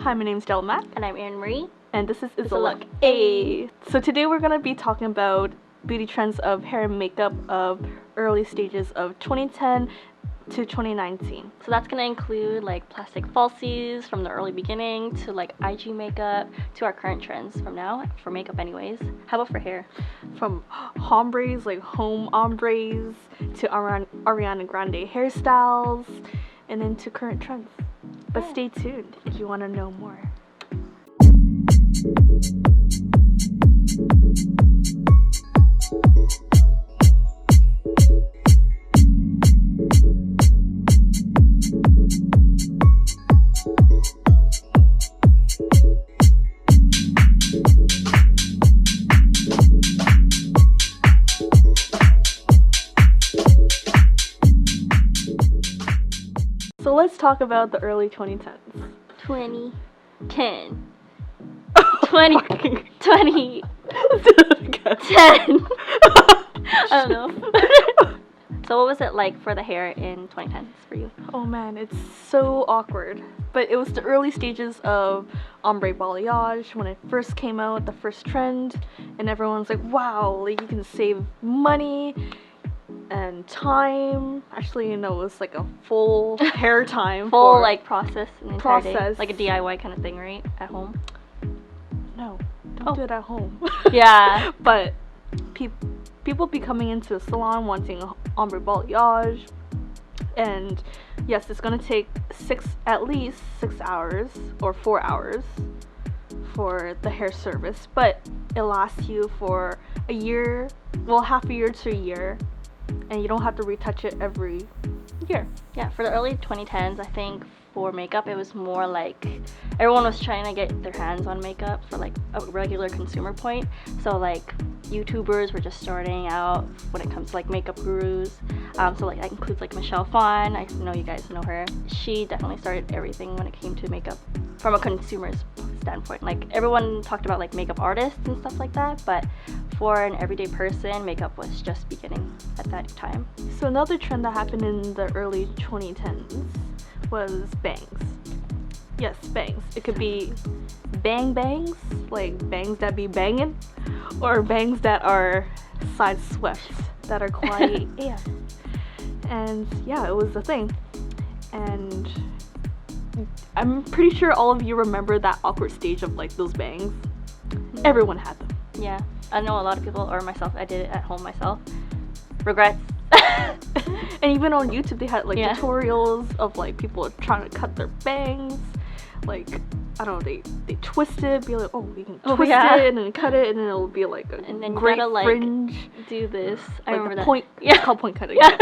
Hi, my name's Delmac. And I'm Erin Marie. And this is IssaLook. IssaLook. So today we're going to be talking about beauty trends of hair and makeup of early stages of 2010 to 2019. So that's going to include like plastic falsies from the early beginning to like IG makeup to our current trends from now, for makeup anyways. How about for hair? From ombres, like home ombres, to Ariana Grande hairstyles, and then to current trends. But stay tuned if you want to know more. So let's talk about the early 2010s. 2010. Oh 2010. I don't know. So what was it like for the hair in 2010s for you? Oh man, it's so awkward. But it was the early stages of ombre balayage when it first came out, the first trend, and everyone's like, wow, like you can save money and time. Actually, it was like a full hair time. Full like process an entire day. Process. Like a DIY kind of thing, right? At home? No, don't do it at home. Yeah. But people be coming into a salon wanting ombre balayage, and yes, it's gonna take at least 6 hours or 4 hours for the hair service, but it lasts you for a year, well, half a year to a year, and you don't have to retouch it every year. Yeah, for the early 2010s, I think for makeup, it was more like everyone was trying to get their hands on makeup for like a regular consumer point. So like YouTubers were just starting out when it comes to like makeup gurus. So like that includes like Michelle Phan. I know you guys know her. She definitely started everything when it came to makeup from a consumer's standpoint. Like everyone talked about like makeup artists and stuff like that, but for an everyday person, makeup was just beginning at that time. So another trend that happened in the early 2010s was bangs. Yes, bangs. It could be bangs, like bangs that be banging, or bangs that are side swept, that are quiet. Yeah. And yeah, it was a thing. And I'm pretty sure all of you remember that awkward stage of like those bangs. Everyone had them. Yeah, I know a lot of people, or myself, I did it at home myself. Regrets. And even on YouTube they had like tutorials of like people trying to cut their bangs. Like, I don't know, they twist it, be like, oh, we can twist it and then cut it, and then it'll be like a and then great gotta, like, fringe. Do this. I like remember that. Point, it's called point cutting. Yeah.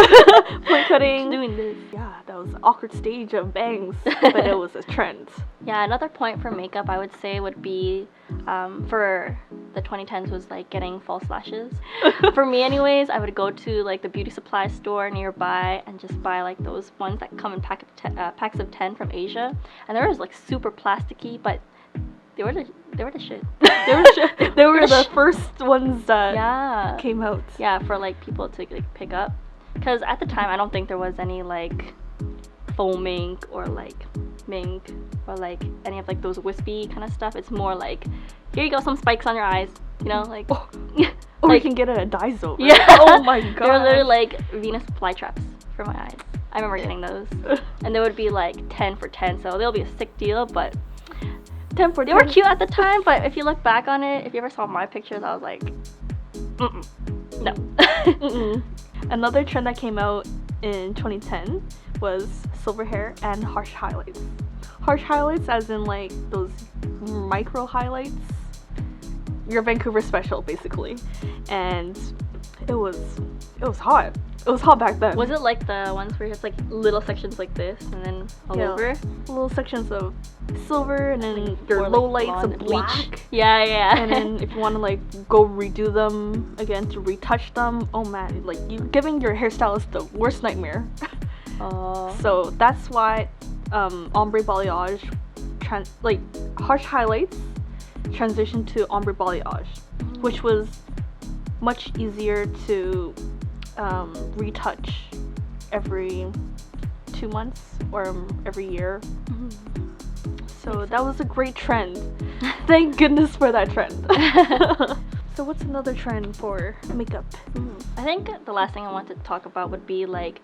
Point cutting. Doing this. Yeah, that was an awkward stage of bangs, but it was a trend. Yeah, another point for makeup I would say would be for the 2010s was like getting false lashes. For me anyways, I would go to like the beauty supply store nearby and just buy like those ones that come in packs of 10 from Asia, and they were like super plasticky, but they were the shit. They were the first ones that came out. Yeah, for like people to like pick up, because at the time I don't think there was any like foam ink or like mink or like any of like those wispy kind of stuff. It's more like, here you go, some spikes on your eyes, you know, like or like, you can get it at Daiso. Right? Yeah. Oh my god. They were literally like Venus flytraps for my eyes. I remember getting those, and they would be like 10 for 10, so they'll be a sick deal, but 10 for 10. They were cute at the time, but if you look back on it, if you ever saw my pictures, I was like, no. Another trend that came out in 2010 was silver hair and harsh highlights. Harsh highlights as in like those micro highlights. Your Vancouver special, basically. And it was hot. It was hot back then. Was it like the ones where it's like little sections like this and then all over? Little sections of silver and then your low lights of black. Yeah. And then if you want to like go redo them again to retouch them, oh man, like you're giving your hairstylist the worst nightmare. So that's why ombre balayage, like harsh highlights, transitioned to ombre balayage, which was much easier to retouch every 2 months or every year. So that was a great trend. Thank goodness for that trend. So what's another trend for makeup? I think the last thing I want to talk about would be like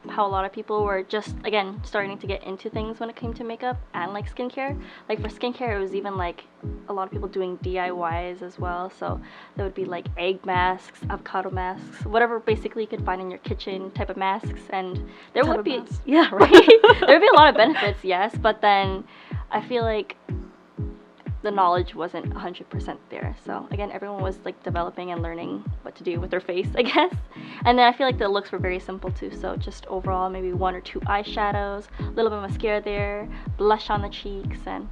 how a lot of people were just again starting to get into things when it came to makeup and like skincare. Like for skincare, it was even like a lot of people doing DIYs as well. So there would be like egg masks, avocado masks, whatever basically you could find in your kitchen type of masks. And there would be yeah, right. There would be a lot of benefits, yes, but then I feel like the knowledge wasn't 100% there. So again, everyone was like developing and learning what to do with their face, I guess. And then I feel like the looks were very simple too. So just overall, maybe 1 or 2 eyeshadows, a little bit of mascara there, blush on the cheeks, and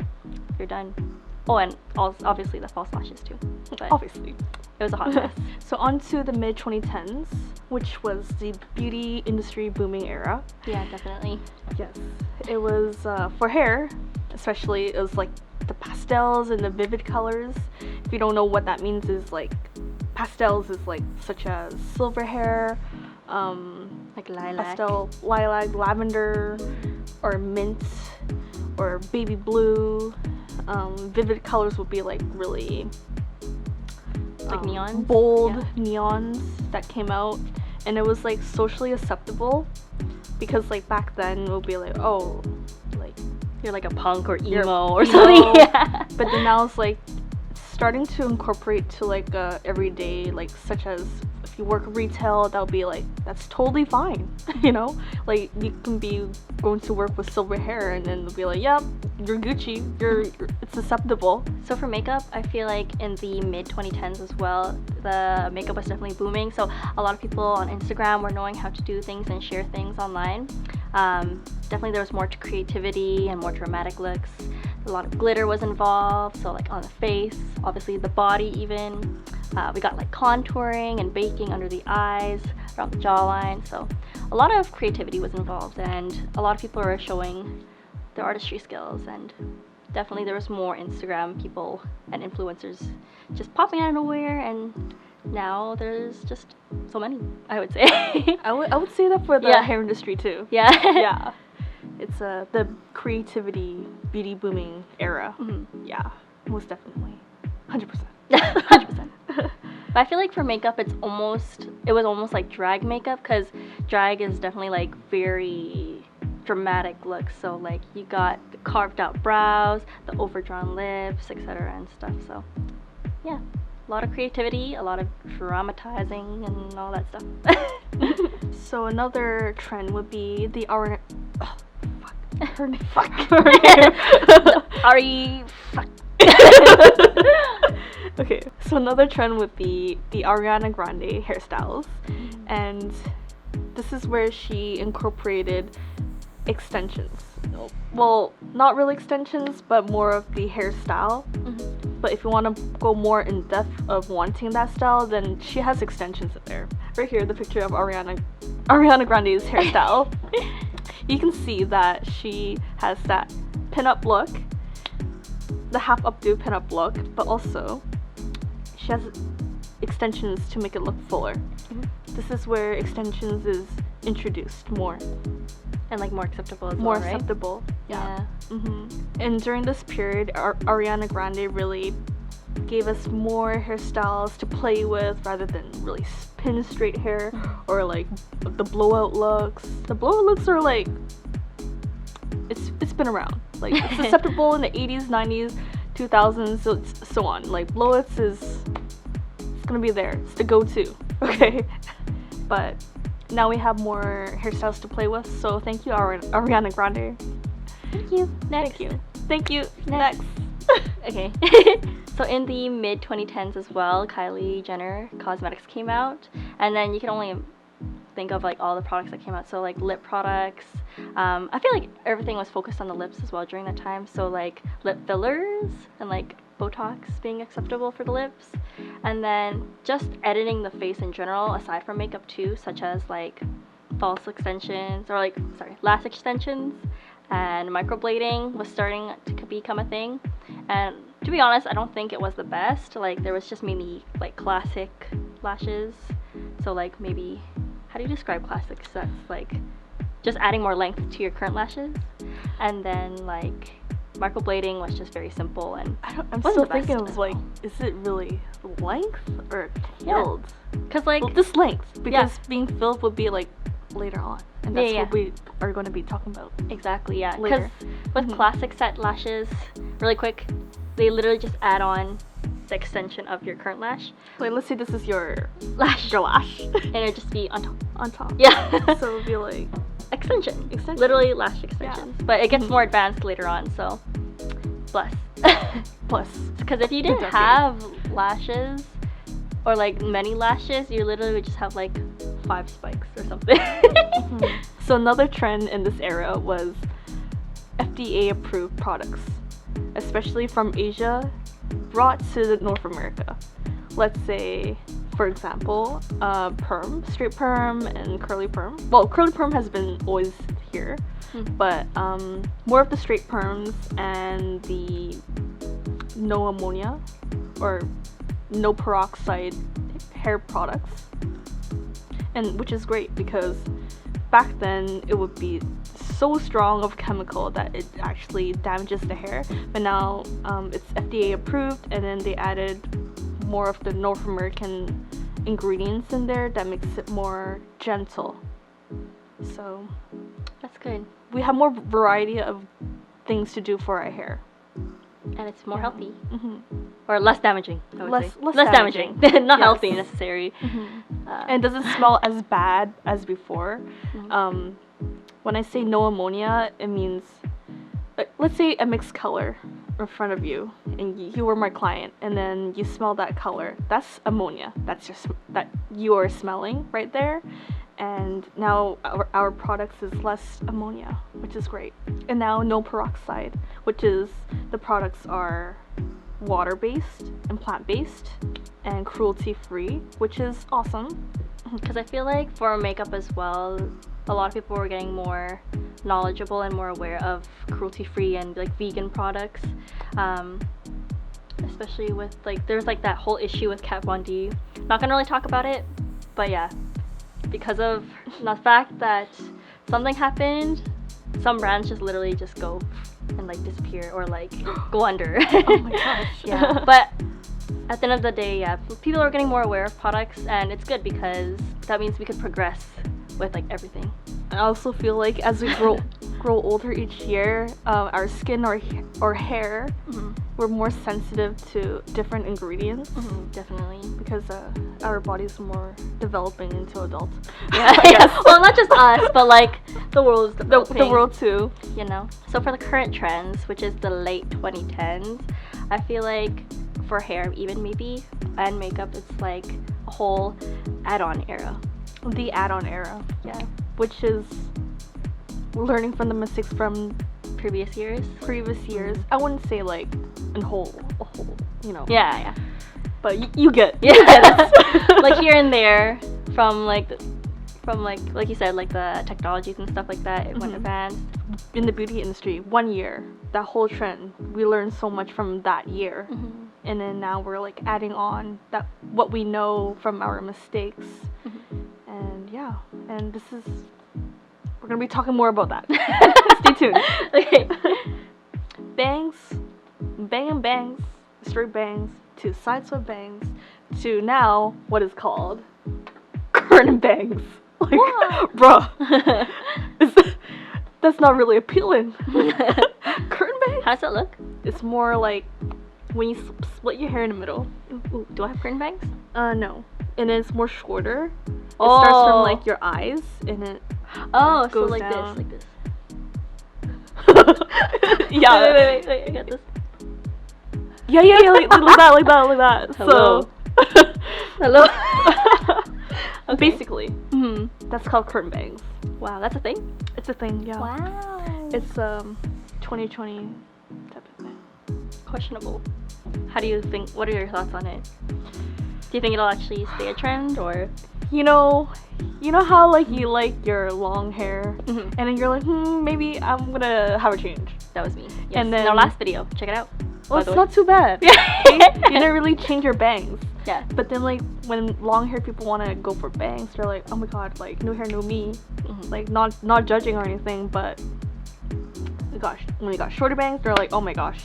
you're done. Oh, and obviously the false lashes too. But Obviously. it was a hot mess. So on to the mid 2010s, which was the beauty industry booming era. Yeah, definitely. Yes. It was for hair, especially, it was like the pastels and the vivid colors. If you don't know what that means, is like pastels is like such as silver hair, Like lilac. pastel, lilac, lavender, or mint, or baby blue. Vivid colors would be like really Like neons? bold Yeah. neons that came out, and it was like socially acceptable because like back then it would be like, oh, like You're like a punk or You're emo or emo. something. Yeah. but then now it's like starting to incorporate to like everyday, like such as if you work retail, that'll be like that's totally fine. You know, like you can be going to work with silver hair and then they'll be like, yep, you're Gucci, it's acceptable. So for makeup, I feel like in the mid 2010s as well, the makeup was definitely booming. So a lot of people on Instagram were knowing how to do things and share things online. Definitely there was more creativity and more dramatic looks. A lot of glitter was involved, so like on the face, obviously the body even. We got like contouring and baking under the eyes, around the jawline. So a lot of creativity was involved, and a lot of people were showing their artistry skills, and definitely there was more Instagram people and influencers just popping out of nowhere, and now there's just so many, I would say. I would say that for the Yeah. hair industry too. Yeah. Yeah, it's the creativity beauty booming era. Mhm. Yeah, most definitely, 100%. 100%. But I feel like for makeup, it was almost like drag makeup, because drag is definitely like very dramatic looks. So like you got the carved out brows, the overdrawn lips, etc. and stuff. So yeah, a lot of creativity, a lot of dramatizing and all that stuff. So another trend would be the Ari, fuck. Okay, so another trend would be the Ariana Grande hairstyles, and this is where she incorporated extensions. Well, not really extensions, but more of the hairstyle. But if you want to go more in depth of wanting that style, then she has extensions in there. Right here, the picture of Ariana Grande's hairstyle. You can see that she has that pin-up look, the half updo pin-up look, but also she has extensions to make it look fuller. This is where extensions is introduced more. And like more acceptable as More well, right? acceptable. Yeah. And during this period, Ariana Grande really gave us more hairstyles to play with rather than really pin straight hair or like the blowout looks. The blowout looks are like it's been around. Like it's acceptable in the 80s, 90s, 2000s, so on. Like blowouts it's gonna be there. It's the go-to. Okay, but now we have more hairstyles to play with. So thank you, Ariana Grande. Thank you. Next. Thank you. Next. Okay. So in the mid 2010s as well, Kylie Jenner cosmetics came out, and then you can only think of like all the products that came out. So like lip products. I feel like everything was focused on the lips as well during that time. So like lip fillers and like Botox being acceptable for the lips, and then just editing the face in general aside from makeup too, such as like false extensions or like lash extensions, and microblading was starting to become a thing. And to be honest, I don't think it was the best. Like there was just mainly like classic lashes. So like maybe, how do you describe classics? That's like just adding more length to your current lashes. And then like microblading was just very simple and I'm wasn't still the best thinking of as like, well. is it really length or Yeah. filled? Because like Well, this length, because being filled would be like later on, and that's Yeah, what we are going to be talking about. exactly, yeah. Later. Because with classic set lashes, really quick, they literally just add on the extension of your current lash. Like, let's say this is your Lash. lash And it'd just be on top. on top. Yeah. So it would be like Extension. Extension. Literally lash extensions. But it gets more advanced later on, so bless. plus. Because if you didn't Decade. have lashes or like many lashes, you literally would just have like 5 spikes or something. So another trend in this era was FDA approved products, especially from Asia, brought to North America. Let's say, for example, perm, straight perm, and curly perm. Well, curly perm has been always here, but more of the straight perms and the no ammonia or no peroxide hair products, and which is great because back then it would be so strong of chemical that it actually damages the hair, but now it's FDA approved, and then they added more of the North American ingredients in there that makes it more gentle. So That's good. we have more variety of things to do for our hair. And it's more healthy. Hmm. Or less damaging, I would Less- say. less damaging. damaging. Not Yes. healthy necessarily. And it doesn't smell as bad as before. When I say no ammonia, it means, let's say a mixed color in front of you, and you were my client, and then you smell that color. That's ammonia. That's just that you are smelling right there. And now our products is less ammonia, which is great. And now no peroxide, which is the products are water-based and plant-based and cruelty-free, which is awesome. Because I feel like for makeup as well, a lot of people were getting more knowledgeable and more aware of cruelty-free and like vegan products. Especially with like, there's like that whole issue with Kat Von D. Not gonna really talk about it, but yeah. Because of the fact that something happened, some brands just literally just go and like disappear or like go under. Oh my gosh. Yeah, but at the end of the day, yeah, people are getting more aware of products, and it's good because that means we could progress with like everything. I also feel like as we grow older each year, our skin or hair, we're more sensitive to different ingredients Definitely. because our body's more developing into adults. Yeah, yeah. Well, not just us, but like the world's developing. The world too. You know. So for the current trends, which is the late 2010s, I feel like for hair, even maybe, and makeup, it's like a whole add-on era. The add-on era, Yeah. which is learning from the mistakes from Previous years. previous years. I wouldn't say like a whole, you know. Yeah, yeah. But you get. Yeah. You get it. Like here and there, from like you said, like the technologies and stuff like that, it went advanced. In the beauty industry, 1 year, that whole trend, we learned so much from that year. And then now we're like adding on that what we know from our mistakes. And yeah, and we're gonna be talking more about that. Stay tuned. Okay. Bangs, bangs, straight bangs, to side swept bangs, to now what is called curtain bangs. Like, bruh, that's not really appealing. Curtain bangs? How does that look? It's more like when you split your hair in the middle. Ooh, do I have curtain bangs? No. And it's more shorter. It starts from like your eyes, and it Oh, so goes like down. this, like this. Yeah. Wait, I got this. Yeah, like that. Hello. So, Hello. Okay. basically, that's called curtain bangs. Wow, that's a thing? It's a thing, yeah. Wow. It's 2020 type of thing. Questionable. How do you think, what are your thoughts on it? Do you think it'll actually stay a trend, or? You know how like you like your long hair, and then you're like, maybe I'm gonna have a change. That was me. Yes. And then in our last video, check it out. Well, by it's the way. not too bad. You didn't really change your bangs. Yeah. But then like when long hair people want to go for bangs, they're like, oh my god, like new hair, new me. Like not judging or anything, but when you got shorter bangs, they're like, oh my gosh,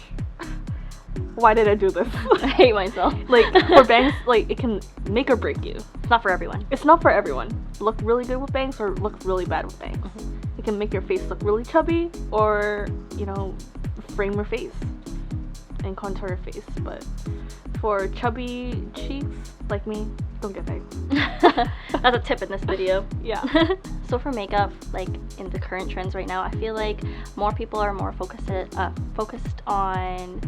why did I do this? I hate myself. Like, for bangs, like, it can make or break you. It's not for everyone. It's not for everyone. Look really good with bangs or look really bad with bangs. It can make your face look really chubby or, you know, frame your face and contour your face. But for chubby cheeks like me, don't get bangs. That's a tip in this video. Yeah. So for makeup, like in the current trends right now, I feel like more people are more focused on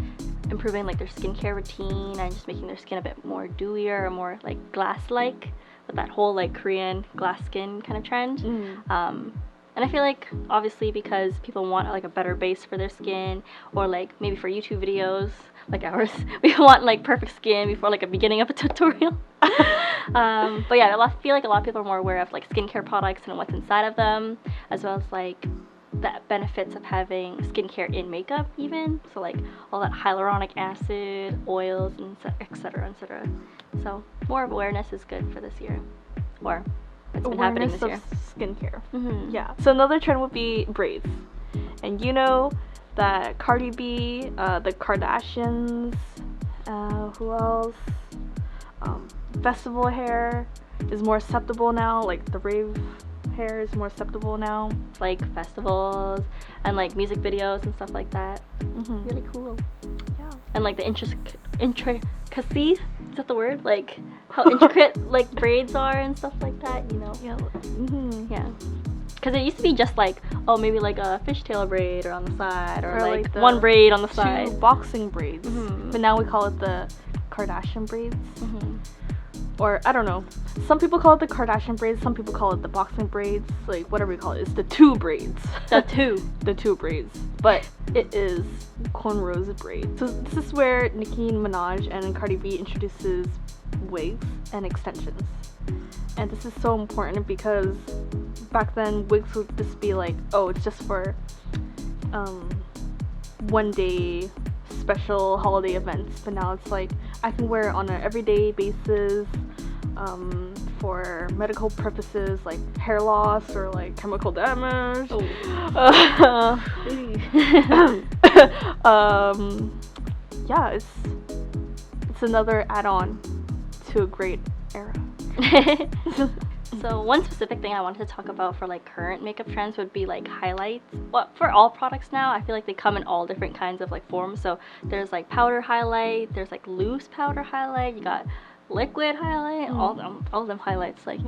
improving like their skincare routine and just making their skin a bit more dewier or more like glass-like, with that whole like Korean glass skin kind of trend. And I feel like obviously because people want like a better base for their skin, or like maybe for YouTube videos like ours, we want like perfect skin before like a beginning of a tutorial. But yeah, I feel like a lot of people are more aware of like skincare products and what's inside of them, as well as like the benefits of having skincare in makeup even. So like all that hyaluronic acid, oils, and etc. etc. So more awareness is good for this year, or it's been happening this year. Of skincare. Yeah. So another trend would be braids, and you know that Cardi B, the Kardashians, who else? Festival hair is more acceptable now. Like the rave hair is more acceptable now. Like festivals and like music videos and stuff like that. Really cool. Yeah. And like the intricacy, is that the word? Like how intricate like braids are and stuff like that, you know? Yeah. Yeah. Because it used to be just like, oh, maybe like a fishtail braid or on the side, or like the one braid on the side. 2 boxing braids. But now we call it the Kardashian braids. Or I don't know. Some people call it the Kardashian braids. Some people call it the boxing braids. Like whatever you call it, it's the 2 braids. The 2. The 2 braids. But it is cornrows braids. So this is where Nicki Minaj and Cardi B introduces wigs and extensions. And this is so important because back then wigs would just be like, oh, it's just for one day special holiday events. But now it's like I can wear it on an everyday basis, for medical purposes like hair loss or like chemical damage. Yeah, it's another add-on to a great era. So one specific thing I wanted to talk about for like current makeup trends would be like highlights. Well, for all products now, I feel like they come in all different kinds of like forms. So there's like powder highlight, there's like loose powder highlight, you got liquid highlight, all of them highlights, like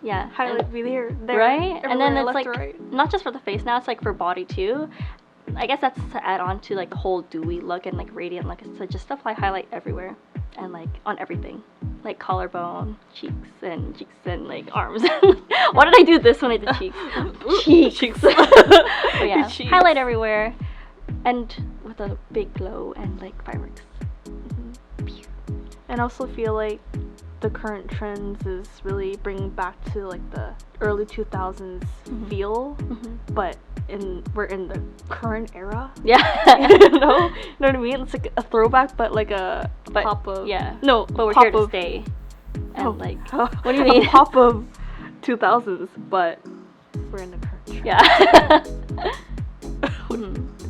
yeah, highlight be there, right? And then it's like right. Not just for the face now, it's like for body too. I guess that's to add on to like the whole dewy look and like radiant look. It's to just apply highlight everywhere and like on everything, like collarbone, cheeks and like arms. Why did I do this when I did cheeks? Cheeks. But yeah, highlight everywhere and with a big glow and like fireworks. And I also feel like the current trends is really bringing back to like the early 2000s feel, but we're in the current era. Yeah. you know what I mean? It's like a throwback, but like a pop of but we're here to stay. And like, what do you mean? A pop of 2000s, but we're in the current trend. Yeah.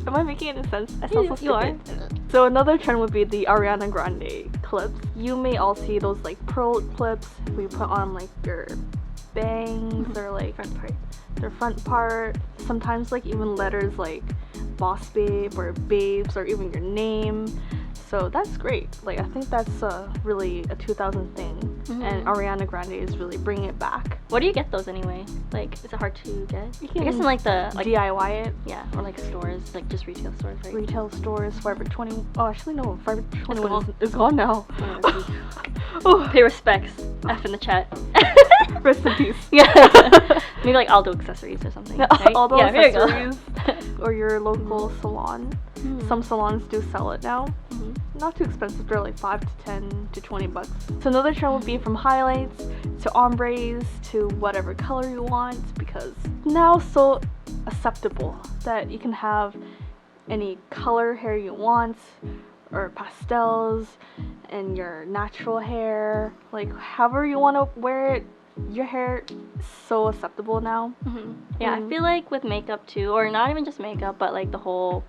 Am I making any sense? I sound so stupid. You are. So another trend would be the Ariana Grande clips. You may all see those like pearl clips where you put on like your bangs or like their front part. Sometimes like even letters like Boss Babe or Babes or even your name. So that's great. Like I think that's really a 2000 thing, and Ariana Grande is really bringing it back. Where do you get those anyway? Like, is it hard to get? I guess in like the DIY it. Yeah, or like stores, like just retail stores, right? Retail stores, Forever 20. Oh, actually no, Forever 21 is gone now. Pay respects. F in the chat. Rest in peace. Yeah. Maybe like Aldo accessories or something. Right? Aldo accessories there you go. Or your local salon. Some salons do sell it now. Not too expensive. They're like $5 to $10 to $20. So another trend would be from highlights to ombres to whatever color you want, because now it's so acceptable that you can have any color hair you want, or pastels and your natural hair, like however you want to wear it. your hair is so acceptable now. Yeah, Mm. I feel like with makeup too, or not even just makeup, but like the whole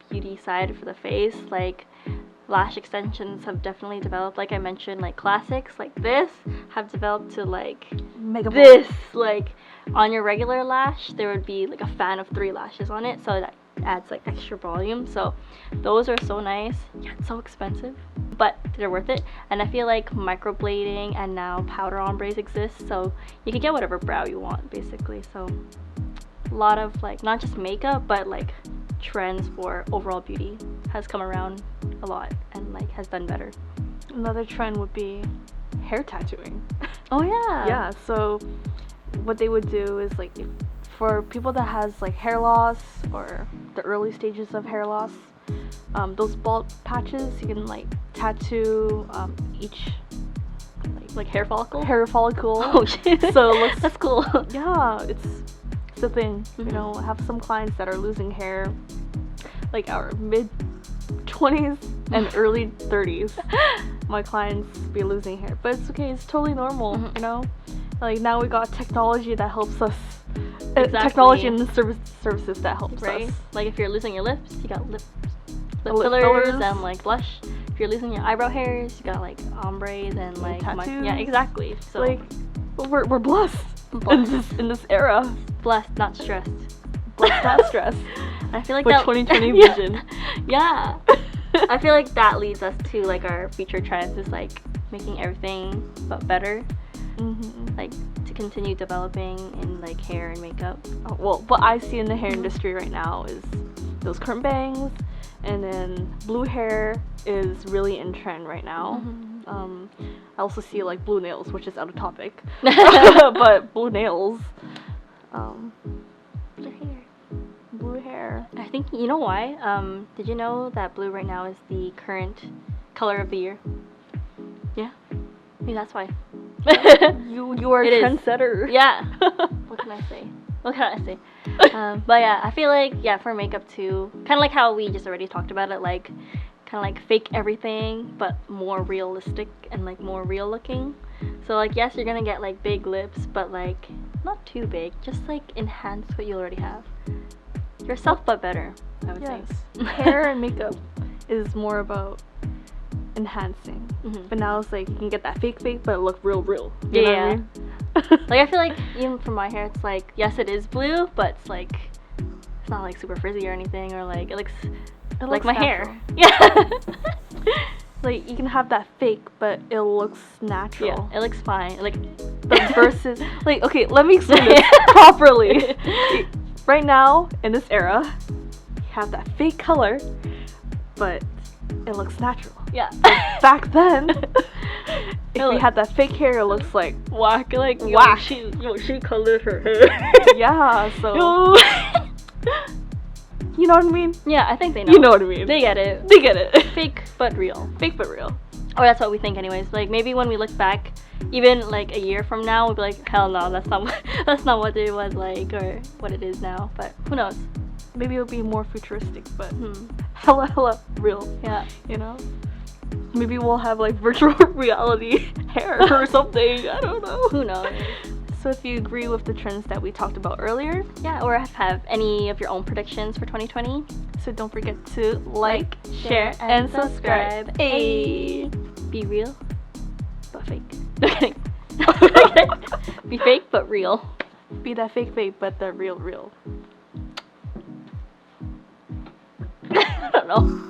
beauty side for the face, like lash extensions have definitely developed. Like I mentioned, like classics like this have developed to like Mega this. Like on your regular lash, there would be like a fan of 3 lashes on it, so that adds like extra volume. So those are so nice. Yeah, it's so expensive, but they're worth it. And I feel like microblading and now powder ombres exist, so you can get whatever brow you want basically. So a lot of like not just makeup, but like trends for overall beauty has come around a lot and like has done better. Another trend would be hair tattooing. Oh yeah. Yeah, so what they would do is like for people that has like hair loss or the early stages of hair loss, those bald patches you can like tattoo each Like hair follicle. hair follicle. Oh shit. So it looks That's cool. yeah, it's the thing. You know, I have some clients that are losing hair like our mid 20s and early 30s. My clients be losing hair, but it's okay, it's totally normal. You know, like now we got technology that helps us. Exactly. Technology and the services that helps Right? us. Like if you're losing your lips, you got lip Lip fillers fillers. and like blush. If you're losing your eyebrow hairs, you got like ombres and like tattoos. yeah, exactly. So Like we're blessed, Blessed. in this era. blessed, not stressed. Blessed, not stressed. I feel like With that 2020 Yeah. vision. Yeah. I feel like that leads us to like our future trends is like making everything but better. Like to continue developing in like hair and makeup. Oh, well, what I see in the hair industry right now is those current bangs, and then blue hair is really in trend right now. I also see like blue nails, which is out of topic, but blue nails, Blue hair. blue hair. I think you know why. Did you know that blue right now is the current color of the year? Yeah. Maybe that's why. You are a It is. trendsetter. Yeah. What can I say? What can I say? But yeah, I feel like yeah for makeup too, kind of like how we just already talked about it, like kind of like fake everything but more realistic and like more real looking. So like yes, you're gonna get like big lips, but like not too big. Just like enhance what you already have. Yourself but better, I would Yes. say. Hair and makeup is more about enhancing. But now it's like you can get that fake, but look real. You know what I mean? Like I feel like even for my hair, it's like yes, it is blue, but it's like it's not like super frizzy or anything, or like it looks It like looks my natural. hair. Yeah. Like you can have that fake, but it looks natural. Yeah, it looks fine. Like But versus like okay, let me explain this properly. Right now in this era, you have that fake color, but it looks natural. yeah. Back then, if you look- had that fake hair, it looks like whack, like Whack. She colored her hair. yeah. So you know what I mean? Yeah, I think they know. You know what I mean? They get it. They get it. Fake but real. Fake but real. Or that's what we think, anyways. Like maybe when we look back, even like a year from now, we'll be like, hell no, that's not that's not what it was like or what it is now. But who knows? Maybe it'll be more futuristic, but hella real. Yeah. You know? Maybe we'll have like virtual reality hair or something. I don't know. Who knows? So if you agree with the trends that we talked about earlier, Yeah. Or have any of your own predictions for 2020? so don't forget to like, share, and subscribe. Ayy. Be real, but fake. Be fake but real. Be that fake, but the real. I don't know.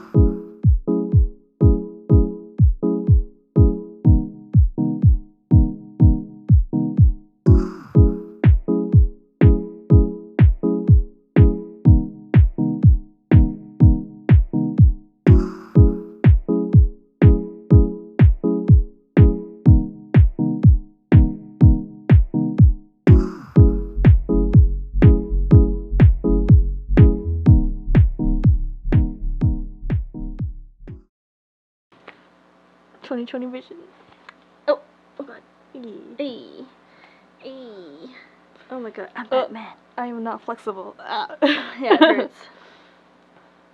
Vision. Oh god. Ayy. Hey. Hey. Oh my god. I'm Batman. I am not flexible. Yeah, it hurts.